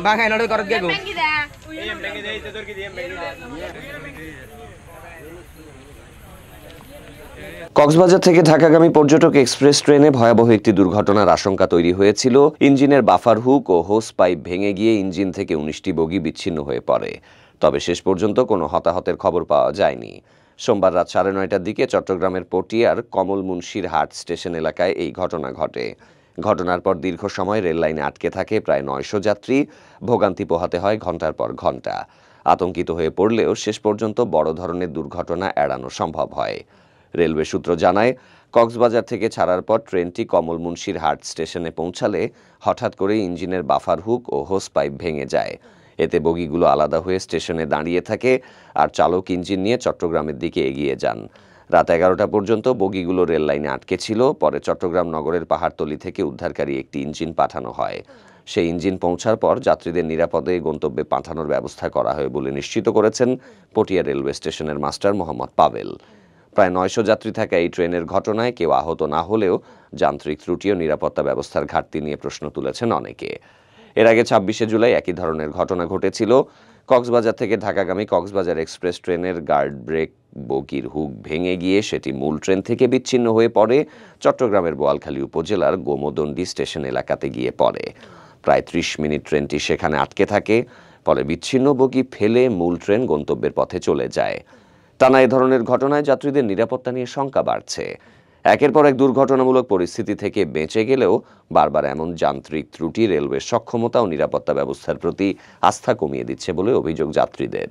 Bangay nado korot gago. Cox's Bazar থেকে ঢাকাগামী পর্যটক express ট্রেনে ভয়াবহ একটি দুর্ঘটনার আশঙ্কা তৈরি হয়েছিল। ইঞ্জিনের বাফার হুক ও হোস পাইপ ভেঙে গিয়ে ইঞ্জিন থেকে ১৯টি বগি বিচ্ছিন্ন হয়ে পড়ে। তবে শেষ পর্যন্ত কোনো হতাহতের খবর পাওয়া যায়নি। সোমবার রাত ৯:৩০টার দিকে চট্টগ্রামের পটিয়ার কমল মুন্সির হাট স্টেশন এলাকায় এই ঘটনা ঘটে। ঘটনার পর দীর্ঘ সময় রেললাইনে আটকে থাকে প্রায় ৯০০ যাত্রী। ভোগান্তি পোহাতে হয় ঘণ্টার পর ঘণ্টা। আতঙ্কিত হয়ে পড়লেও শেষ পর্যন্ত বড় ধরনের দুর্ঘটনা এড়ানো সম্ভব হয়। রেলওয়ে সূত্র জানায়, কক্সবাজার থেকে ছাড়ার পর ট্রেনটি কমল মুন্সির হাট স্টেশনে পৌঁছালে হঠাৎ করে ইঞ্জিনের বাফার হুক ও হোস পাইপ ভেঙে যায়। এতে বগিগুলো আলাদা হয়ে স্টেশনে দাঁড়িয়ে থাকে আর চালক ইঞ্জিন নিয়ে চট্টগ্রামের দিকে এগিয়ে যান। রাত ১১টা পর্যন্ত বগিগুলো রেল লাইনে আটকে ছিল। পরে চট্টগ্রাম নগরের পাহাড়তলী থেকে উদ্ধারকারী একটি ইঞ্জিন পাঠানো হয়। সেই ইঞ্জিন পৌঁছার পর যাত্রীদের নিরাপদে গন্তব্যে পাঠানোর ব্যবস্থা করা হয় বলে নিশ্চিত করেছেন পটিয়া রেলওয়ে স্টেশনের মাস্টার মোহাম্মদ পাভেল। প্রায় ৯০০ যাত্রী থাকা এই ট্রেনের ঘটনায় কেউ আহত না হলেও যান্ত্রিক ত্রুটি ও নিরাপত্তা ব্যবস্থার ঘাটতি নিয়ে প্রশ্ন তুলেছেন অনেকে। এর আগে ২৬শে জুলাই একই ধরনের ঘটনা ঘটেছিল। কক্সবাজার থেকে ঢাকাগামী কক্সবাজার এক্সপ্রেস ট্রেনের গার্ড ব্রেক বগির হুক ভেঙে গিয়ে সেটি মূল ট্রেন থেকে বিচ্ছিন্ন হয়ে পড়ে চট্টগ্রামের বোয়ালখালী উপজেলার গোমদণ্ডী স্টেশন এলাকাতে গিয়ে পড়ে। প্রায় ৩০ মিনিট ট্রেনটি সেখানে আটকে থাকে। ফলে বিচ্ছিন্ন বগি ফেলে মূল ট্রেন গন্তব্যের পথে চলে যায়। টানা এ ধরনের ঘটনায় যাত্রীদের নিরাপত্তা নিয়ে শঙ্কা বাড়ছে। একের পর এক দুর্ঘটনামূলক পরিস্থিতি থেকে বেঁচে গেলেও বারবার এমন যান্ত্রিক ত্রুটি রেলওয়ের সক্ষমতা ও নিরাপত্তা ব্যবস্থার প্রতি আস্থা কমিয়ে দিচ্ছে বলে অভিযোগ যাত্রীদের।